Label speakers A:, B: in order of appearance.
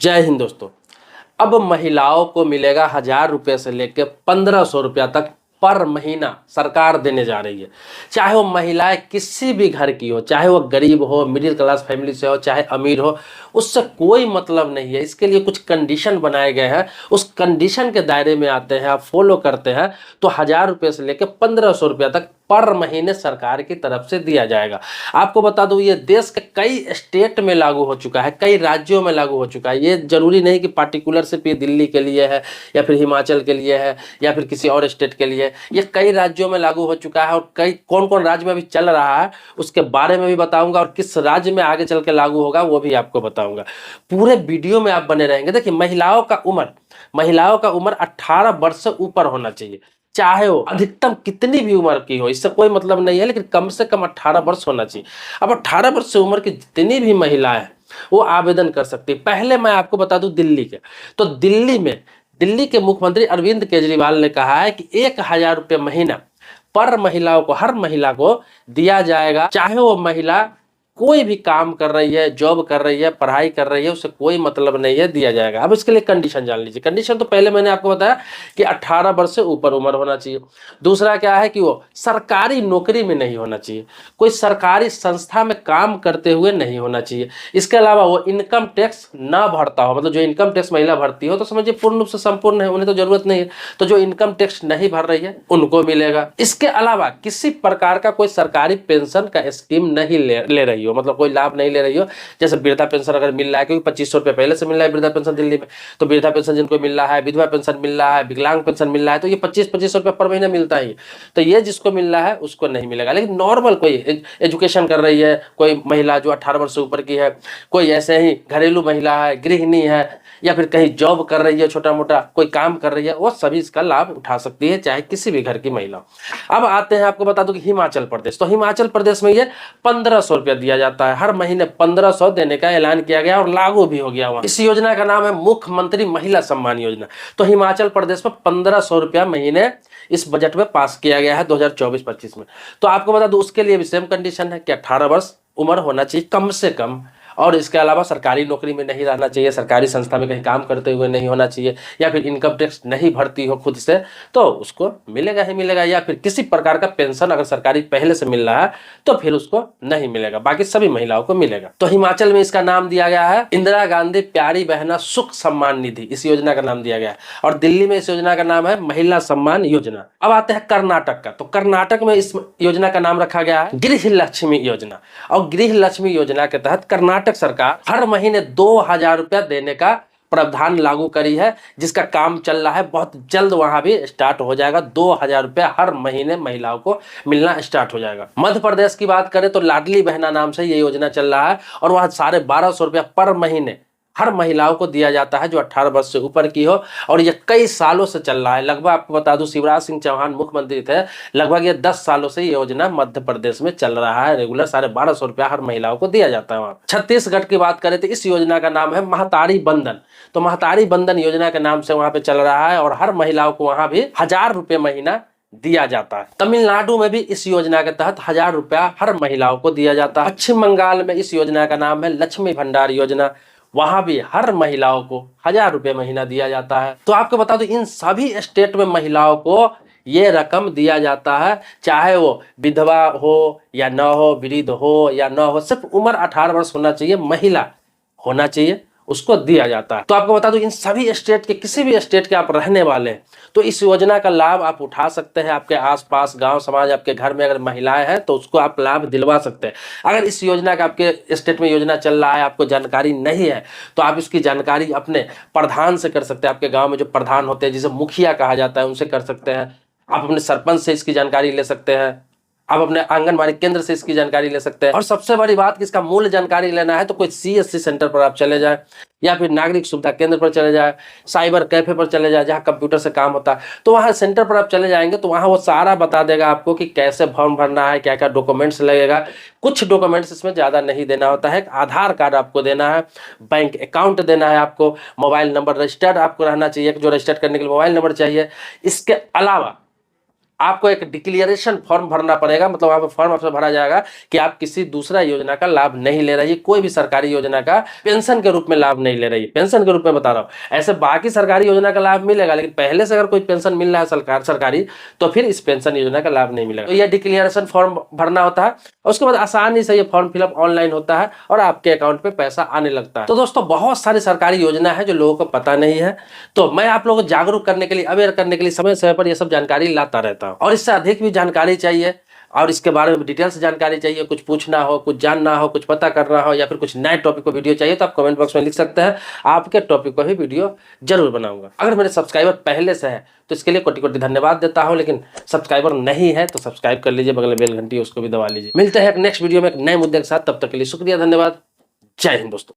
A: जय हिंद दोस्तों। अब महिलाओं को मिलेगा 1,000 रुपये से लेकर 1,500 रुपया तक पर महीना सरकार देने जा रही है। चाहे वो महिलाएं किसी भी घर की हो, चाहे वो गरीब हो, मिडिल क्लास फैमिली से हो, चाहे अमीर हो, उससे कोई मतलब नहीं है। इसके लिए कुछ कंडीशन बनाए गए हैं, उस कंडीशन के दायरे में आते हैं, आप फॉलो करते हैं तो 1,000 रुपये से लेकर 1,500 रुपया तक पर महीने सरकार की तरफ से दिया जाएगा। आपको बता दूं, ये देश के कई स्टेट में लागू हो चुका है, कई राज्यों में लागू हो चुका है। ये जरूरी नहीं कि पार्टिकुलर सिर्फ ये दिल्ली के लिए है या फिर हिमाचल के लिए है या फिर किसी और स्टेट के लिए। ये कई राज्यों में लागू हो चुका है और कई कौन कौन राज्य में भी चल रहा है उसके बारे में भी बताऊंगा, और किस राज्य में आगे चल के लागू होगा वो भी आपको बताऊंगा। पूरे वीडियो में आप बने रहेंगे। देखिए, महिलाओं का उम्र 18 वर्ष से ऊपर होना चाहिए, चाहे वो अधिकतम कितनी भी उम्र की हो, इससे कोई मतलब नहीं है, लेकिन कम से कम 18 वर्ष होना चाहिए। अब 18 वर्ष से उम्र की जितनी भी महिलाएं हैं वो आवेदन कर सकती है। पहले मैं आपको बता दूं दिल्ली के, तो दिल्ली के मुख्यमंत्री अरविंद केजरीवाल ने कहा है कि 1,000 रुपये महीना पर महिलाओं को, हर महिला को दिया जाएगा, चाहे वो महिला कोई भी काम कर रही है, जॉब कर रही है, पढ़ाई कर रही है, उससे कोई मतलब नहीं है, दिया जाएगा। अब इसके लिए कंडीशन जान लीजिए। कंडीशन तो पहले मैंने आपको बताया कि 18 वर्ष से ऊपर उम्र होना चाहिए। दूसरा क्या है कि वो सरकारी नौकरी में नहीं होना चाहिए, कोई सरकारी संस्था में काम करते हुए नहीं होना चाहिए। इसके अलावा वो इनकम टैक्स ना भरता हो, मतलब जो इनकम टैक्स महिला भरती हो तो समझिए पूर्ण रूप से संपूर्ण है, उन्हें तो जरूरत नहीं है। तो जो इनकम टैक्स नहीं भर रही है उनको मिलेगा। इसके अलावा किसी प्रकार का कोई सरकारी पेंशन का स्कीम नहीं ले रही हो, मतलब कोई लाभ नहीं ले रही हो। जैसे वृद्धा पेंशन अगर मिल रहा है, क्योंकि 2,500 रुपये पहले से मिल रहा है वृद्धा पेंशन दिल्ली में, तो वृद्धा पेंशन जिनको मिल रहा है, विधवा पेंशन मिल रहा है, विकलांग पेंशन मिल रहा है, तो ये 25-25 रुपये पर महीने मिलता है। तो ये जिसको मिल रहा है उसको नहीं मिलेगा। लेकिन नॉर्मल कोई एजुकेशन कर रही है, कोई महिला जो 18 वर्ष से ऊपर की है, कोई ऐसे ही घरेलू महिला है, गृहिणी है, या फिर कहीं जॉब कर रही है, छोटा मोटा कोई काम कर रही है, वो सभी इसका लाभ उठा सकती है, चाहे किसी भी घर की महिला। अब आते हैं, आपको बता दूं कि हिमाचल प्रदेश, तो हिमाचल प्रदेश में ये 1,500 रुपया दिया जाता है, हर महीने 1,500 देने का ऐलान किया गया और लागू भी हो गया वहां। इस योजना का नाम है मुख्यमंत्री महिला सम्मान योजना। तो हिमाचल प्रदेश में 1,500 रुपया महीने इस बजट में पास किया गया है 2024-25 में। तो आपको बता दूं उसके लिए भी सेम कंडीशन है कि 18 वर्ष उम्र होना चाहिए कम से कम, और इसके अलावा सरकारी नौकरी में नहीं रहना चाहिए, सरकारी संस्था में कहीं काम करते हुए नहीं होना चाहिए, या फिर इनकम टैक्स नहीं भरती हो खुद से तो उसको मिलेगा ही मिलेगा, या फिर किसी प्रकार का पेंशन अगर सरकारी पहले से मिल रहा है तो फिर उसको नहीं मिलेगा, बाकी सभी महिलाओं को मिलेगा। तो हिमाचल में इसका नाम दिया गया है इंदिरा गांधी प्यारी बहना सुख सम्मान निधि, इस योजना का नाम दिया गया है। और दिल्ली में इस योजना का नाम है महिला सम्मान योजना। अब आते हैं कर्नाटक का, तो कर्नाटक में इस योजना का नाम रखा गया है गृह लक्ष्मी योजना। और गृह लक्ष्मी योजना के तहत कर्नाटक सरकार हर महीने 2,000 रुपया देने का प्रावधान लागू करी है, जिसका काम चल रहा है, बहुत जल्द वहां भी स्टार्ट हो जाएगा। 2,000 रुपया हर महीने महिलाओं को मिलना स्टार्ट हो जाएगा। मध्य प्रदेश की बात करें तो लाडली बहना नाम से ये योजना चल रहा है, और वहां 1,250 रुपया पर महीने हर महिलाओं को दिया जाता है जो 18 वर्ष से ऊपर की हो, और ये कई सालों से चल रहा है। लगभग आपको बता दूं शिवराज सिंह चौहान मुख्यमंत्री थे, लगभग ये 10 सालों से ये योजना मध्य प्रदेश में चल रहा है। रेगुलर 1,250 रुपया हर महिलाओं को दिया जाता है वहां। छत्तीसगढ़ की बात करें तो इस योजना का नाम है महतारी बंधन, तो महतारी बंधन योजना के नाम से वहां पे चल रहा है, और हर महिलाओं को वहां भी 1,000 रुपये महीना दिया जाता है। तमिलनाडु में भी इस योजना के तहत 1,000 रुपया हर महिलाओं को दिया जाता है। पश्चिम बंगाल में इस योजना का नाम है लक्ष्मी भंडार योजना, वहां भी हर महिलाओं को 1,000 रुपये महीना दिया जाता है। तो आपको बता दो इन सभी स्टेट में महिलाओं को ये रकम दिया जाता है, चाहे वो विधवा हो या न हो, वृद्ध हो या न हो, सिर्फ उम्र 18 वर्ष होना चाहिए, महिला होना चाहिए, उसको दिया जाता है। तो आपको बता दूं इन सभी स्टेट के, किसी भी स्टेट के आप रहने वाले हैं तो इस योजना का लाभ आप उठा सकते हैं। आपके आसपास गांव समाज, आपके घर में अगर महिलाएं हैं तो उसको आप लाभ दिलवा सकते हैं। अगर इस योजना का आपके स्टेट में योजना चल रहा है, आपको जानकारी नहीं है, तो आप इसकी जानकारी अपने प्रधान से कर सकते हैं। आपके गाँव में जो प्रधान होते हैं, जिसे मुखिया कहा जाता है, उनसे कर सकते हैं। आप अपने सरपंच से इसकी जानकारी ले सकते हैं, आप अपने आंगनबाड़ी केंद्र से इसकी जानकारी ले सकते हैं। और सबसे बड़ी बात कि इसका मूल जानकारी लेना है तो कोई CSC सेंटर पर आप चले जाए, या फिर नागरिक सुविधा केंद्र पर चले जाए, साइबर कैफे पर चले जाए जहां कंप्यूटर से काम होता है, तो वहां सेंटर पर आप चले जाएंगे तो वहां वो सारा बता देगा आपको कि कैसे फॉर्म भरना है, क्या क्या डॉक्यूमेंट्स लगेगा। कुछ डॉक्यूमेंट्स इसमें ज़्यादा नहीं देना होता है, आधार कार्ड आपको देना है, बैंक अकाउंट देना है आपको, मोबाइल नंबर रजिस्टर्ड आपको रहना चाहिए, जो रजिस्टर्ड करने के लिए मोबाइल नंबर चाहिए। इसके अलावा आपको एक डिक्लेरेशन फॉर्म भरना पड़ेगा, मतलब वहां पर फॉर्म आपसे भरा जाएगा कि आप किसी दूसरा योजना का लाभ नहीं ले रही, कोई भी सरकारी योजना का पेंशन के रूप में लाभ नहीं ले रही। पेंशन के रूप में बता रहा हूं, ऐसे बाकी सरकारी योजना का लाभ मिलेगा, लेकिन पहले से अगर कोई पेंशन मिल रहा है सरकारी, तो फिर इस पेंशन योजना का लाभ नहीं मिलेगा। तो यह डिक्लेरेशन फॉर्म भरना होता है, उसके बाद आसानी से ये फॉर्म फिलअप ऑनलाइन होता है और आपके अकाउंट पे पैसा आने लगता है। तो दोस्तों बहुत सारी सरकारी योजना है जो लोगों को पता नहीं है, तो मैं आप लोगों को जागरूक करने के लिए, अवेयर करने के लिए समय समय पर ये सब जानकारी लाता रहता हूँ। और इससे अधिक भी जानकारी चाहिए और इसके बारे में डिटेल से जानकारी चाहिए, कुछ पूछना हो, कुछ जानना हो, कुछ पता करना हो, या फिर कुछ नए टॉपिक पर वीडियो चाहिए, तो आप कमेंट बॉक्स में लिख सकते हैं, आपके टॉपिक पर भी वीडियो जरूर बनाऊंगा। अगर मेरे सब्सक्राइबर पहले से है तो इसके लिए कोटि कोटि धन्यवाद देता हूं, लेकिन सब्सक्राइबर नहीं है तो सब्सक्राइब कर लीजिए, बगल में बेल घंटी उसको भी दबा लीजिए। मिलते हैं एक नेक्स्ट वीडियो में एक नए मुद्दे के साथ, तब तक के लिए शुक्रिया, धन्यवाद, जय हिंद दोस्तों।